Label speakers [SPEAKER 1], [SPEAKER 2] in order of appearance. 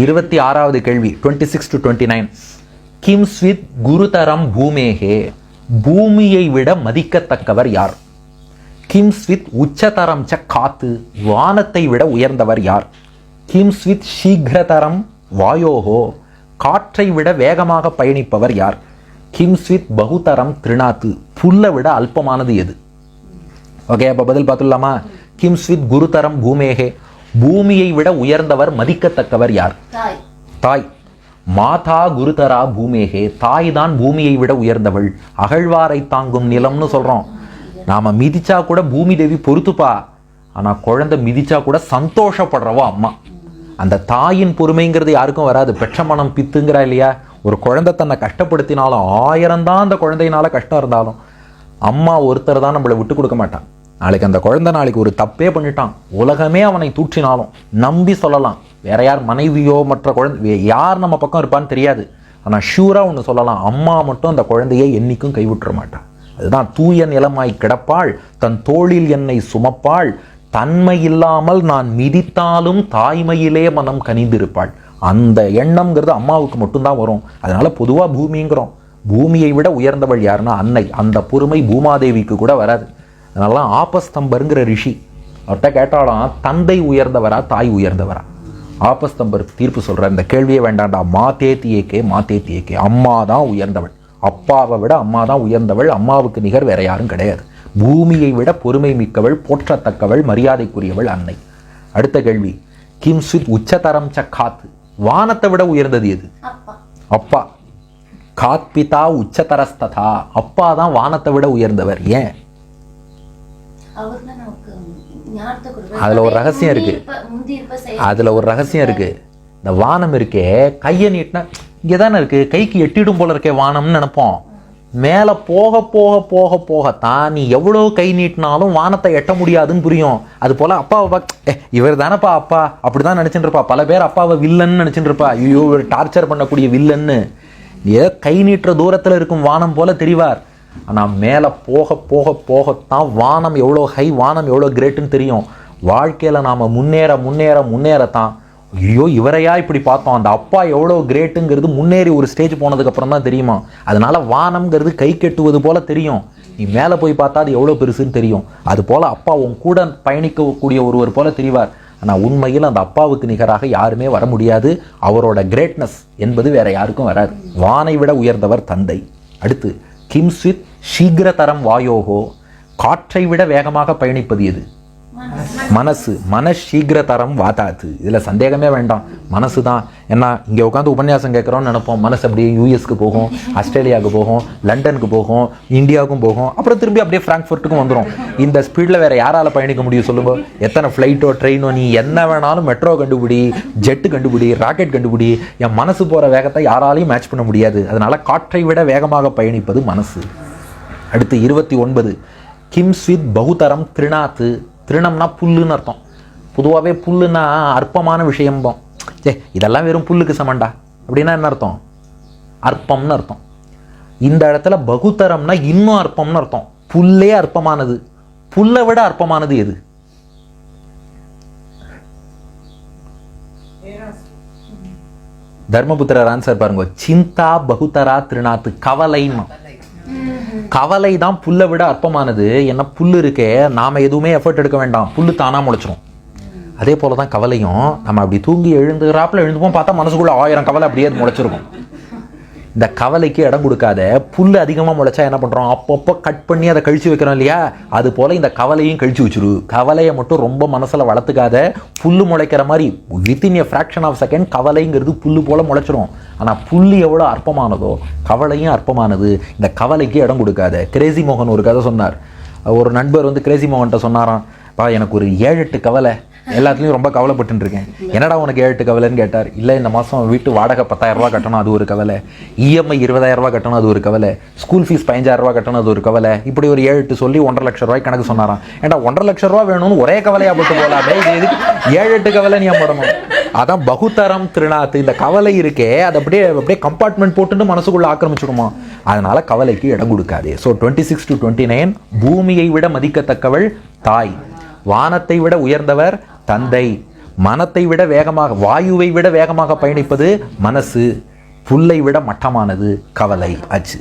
[SPEAKER 1] 26வது கேள்வி 26 to 29. கிம் ஸ்வித் குருதரம் பூமேகே, பூமியை விட மதிக்கத்தக்கவர் யார்? கிம் ஸ்வித் உச்சதரம் ச காத்து, வானத்தை விட உயர்ந்தவர் யார்? கிம் ஸ்வித் சீக்கிரதரம் வாயோகோ, காற்றை விட வேகமாக பயணிப்பவர் யார்? கிம் ஸ்வித் பகுதரம் திருநாத்து, புல்லை விட அல்பமானது எது? ஓகே, அப்ப பதில் பார்த்துடலாமா? கிம் ஸ்வித் குருதரம் பூமேகே, பூமியை விட உயர்ந்தவர் மதிக்கத்தக்கவர் யார்? தாய். மாதா குருதரா பூமேகே, தாய் தான் பூமியை விட உயர்ந்தவள். அகழ்வாரை தாங்கும் நிலம்னு சொல்றோம். நாம மிதிச்சா கூட பூமி தேவி பொறுத்துப்பா, ஆனா குழந்தை மிதிச்சா கூட சந்தோஷப்படுறவோ அம்மா. அந்த தாயின் பொறுமைங்கிறது யாருக்கும் வராது. பெற்ற மனம் பித்துங்கிறா இல்லையா? ஒரு குழந்தை தன்னை கஷ்டப்படுத்தினாலும், 1000 தான் அந்த குழந்தையினால கஷ்டம் இருந்தாலும், அம்மா ஒருத்தர் தான் நம்மளை விட்டு கொடுக்க மாட்டான். நாளைக்கு அந்த குழந்தை நாளைக்கு ஒரு தப்பே பண்ணிட்டான், உலகமே அவனை தூற்றினாலும் நம்பி சொல்லலாம், வேற யார் மனைவியோ மற்ற குழந்தை யார் நம்ம பக்கம் இருப்பான்னு தெரியாது, ஆனால் ஷூராக ஒன்று சொல்லலாம், அம்மா மட்டும் அந்த குழந்தையை என்னைக்கும் கைவிட்டுற மாட்டான். அதுதான் தூய நிலமாய் கிடப்பாள், தன் தோளில் என்னை சுமப்பாள், தன்மை இல்லாமல் நான் மிதித்தாலும் தாய்மையிலே மனம் கனிந்திருப்பாள். அந்த எண்ணம்ங்கிறது அம்மாவுக்கு மட்டும்தான் வரும். அதனால பொதுவாக பூமிங்கிறோம். பூமியை விட உயர்ந்தவள் யாருன்னா அன்னை. அந்த பொறுமை பூமாதேவிக்கு கூட வராது. அதனால ஆபஸ்தம்பருங்கிற ரிஷி அவர்கிட்ட கேட்டாலும், தந்தை உயர்ந்தவரா தாய் உயர்ந்தவரா? ஆபஸ்தம்பர் தீர்ப்பு சொல்றார், இந்த கேள்வியே வேண்டாண்டா, மாதேத்தியேக்கே மாதேத்தியேக்கே, அம்மா தான் உயர்ந்தவள். அப்பாவை விட அம்மா தான் உயர்ந்தவள். அம்மாவுக்கு நிகர் வேற யாரும் கிடையாது. பூமியை விட பொறுமை மிக்கவள், போற்றத்தக்கவள், மரியாதைக்குரியவள் அன்னை. அடுத்த கேள்வி, கிம் ஸ்வித் உச்சதரம் ச காத்து, வானத்தை விட உயர்ந்தது எது? அப்பா. காத் பிதா உச்சதரஸ்ததா, அப்பா தான் வானத்தை விட உயர்ந்தவர். ஏன்? அதுல ஒரு ரகசியம் இருக்கு. இந்த வானம் இருக்கே, கையை நீட்டினா இங்கதானே இருக்கு, கைக்கு எட்டிடும் போல இருக்கே வானம்னு நினைப்போம். மேல போக போக போக போகத்தான் நீ எவ்வளவு கை நீட்டினாலும் வானத்தை எட்ட முடியாதுன்னு புரியும். அது போல அப்பாவை இவர் தானப்பா அப்பா, அப்படிதான் நினைச்சுட்டு இருப்பா. பல பேர் அப்பாவை வில்லன்னு நினைச்சுட்டு இருப்பா, ஐயோ டார்ச்சர் பண்ணக்கூடிய வில்லன்னு. ஏதோ கை நீட்டுற தூரத்துல இருக்கும் வானம் போல தெரிவார். ஆனால் மேலே போக போக போகத்தான் வானம் எவ்வளோ ஹை, வானம் எவ்வளோ கிரேட்டுன்னு தெரியும். வாழ்க்கையில் நாம் முன்னேற முன்னேற முன்னேறத்தான், ஐயோ இவரையா இப்படி பார்த்தோம், அந்த அப்பா எவ்வளோ கிரேட்டுங்கிறது முன்னேறி ஒரு ஸ்டேஜ் போனதுக்கப்புறம் தான் தெரியுமா. அதனால வானம்ங்கிறது கை கெட்டுவது போல தெரியும், நீ மேலே போய் பார்த்தா அது எவ்வளோ பெருசுன்னு தெரியும். அது போல் அப்பா உன் கூட பயணிக்கக்கூடிய ஒருவர் போல தெரிவார். ஆனால் உண்மையில் அந்த அப்பாவுக்கு நிகராக யாருமே வர முடியாது. அவரோட கிரேட்னஸ் என்பது வேற யாருக்கும் வராது. வானை விட உயர்ந்தவர் தந்தை. அடுத்து, கிம் ஸ்வித் சீக்கிரதரம் வாயோகோ, காற்றை விட வேகமாக பயணிப்பது எது? மனசு. சீக்கிரதரம் வாதாத்து, இதுல சந்தேகமே வேண்டாம், மனசு தான். ஏன்னா இங்க உட்காந்து உபன்யாசம் கேட்கிறோம்னு நினைப்போம், மனசு அப்படியே யூஎஸ்க்கு போகும், ஆஸ்திரேலியாவுக்கு போகும், லண்டனுக்கு போகும், இந்தியாவுக்கும் போகும், அப்புறம் திரும்பி அப்படியே பிராங்க்ஃபர்ட்டுக்கும் வந்துடும். இந்த ஸ்பீட்ல வேற யாரால பயணிக்க முடியும் சொல்லுங்க? எத்தனை ஃபிளைட்டோ ட்ரெயினோ, நீ என்ன வேணாலும் மெட்ரோ கண்டுபிடி, ஜெட்டு கண்டுபிடி, ராக்கெட் கண்டுபிடி, என் மனசு போற வேகத்தை யாராலையும் மேட்ச் பண்ண முடியாது. அதனால காற்றை விட வேகமாக பயணிப்பது மனசு. அடுத்து 29, கிம் ஸ்வித் பகுதரம் திருநாத்து, திருணம்னா புல்லுன்னு அர்த்தம். பொதுவாகவே புல்லுன்னா அற்பமான விஷயம்போம். இதெல்லாம் வெறும் புல்லுக்கு சமண்டா அப்படின்னா என்ன அர்த்தம்? அற்பம்னு அர்த்தம். இந்த இடத்துல பகுத்தரம்னா இன்னும் அற்பம்னு அர்த்தம். புல்லே அற்பமானது, புல்லை விட அற்பமானது எது? தர்மபுத்திரர் ஆன்சர் பாருங்க, சிந்தா பகுத்தரா திருநாத்து, கவலைன்னு. கவலை தான் புல்லை விட அற்பமானது. என்ன, புல்லு இருக்கே, நாம எதுவுமே எஃபர்ட் எடுக்க வேண்டாம், புல்லு தானா முளைச்சிரும். அதே போலதான் கவலையும். நம்ம அப்படி தூங்கி எழுந்துறாப்புல எழுந்துப்போம், பார்த்தா மனசுக்குள்ள 1000 கவலை அப்படியே முளைச்சிருக்கும். இந்த கவலைக்கு இடம் கொடுக்காத. புல்லு அதிகமா முளைச்சா என்ன பண்றோம்? அப்பப்போ கட் பண்ணி அதை கழிச்சு வைக்கிறோம் இல்லையா? அது போல இந்த கவலையும் கழிச்சு வச்சிரு. கவலையை மட்டும் ரொம்ப மனசுல வளர்த்துக்காத. புல்லு முளைக்கிற மாதிரி within a fraction of second கவலைங்கிறது புல்லு போல முளைச்சிரும். ஆனா புல்லு எவ்வளோ அற்பமானதோ கவலையும் அற்பமானது. இந்த கவலைக்கு இடம் கொடுக்காத. கிரேசி மோகன் ஒரு கதை சொன்னார். ஒரு நண்பர் வந்து கிரேசி மோகன்கிட்ட சொன்னாராம், எனக்கு ஒரு 7-8 கவலை, எல்லாத்துலேயும் ரொம்ப கவலைப்பட்டு இருக்கேன். என்னடா உனக்கு 7-8 கவலைன்னு கேட்டார். இல்லை, இந்த மாதம் வீட்டு வாடகை 10,000 ரூபா கட்டணும், அது ஒரு கவலை. இஎம்ஐ 20,000 ரூபா கட்டணும், அது ஒரு கவலை. ஸ்கூல் ஃபீஸ் 15,000 ரூபா கட்டணும், அது ஒரு கவலை. இப்படி ஒரு 7-8 சொல்லி 1.5 லட்சம் ரூபாய் கணக்கு சொன்னாராம். ஏன்டா 1.5 லட்சம் ரூபா வேணும்னு ஒரே கவலையா போட்டு போகலாமே, இது எதுக்கு 7-8 கவலை நீ போடணும்? அதான் பகுத்தரம் திருநாத்து. இந்த கவலை இருக்கே, அதை அப்படியே கம்பார்ட்மெண்ட் போட்டுன்னு மனசுக்குள்ள ஆக்கிரமிச்சுடுமா. அதனால கவலைக்கு இடம் கொடுக்காதே. ஸோ 26 to 29, பூமியை விட மதிக்கத்தக்கவள் தாய், வானத்தை விட உயர்ந்தவர் தந்தை, மனத்தை விட வேகமாக, வாயுவை விட வேகமாக பயணிப்பது மனசு, புல்லை விட மட்டமானது கவலை ஆச்சு.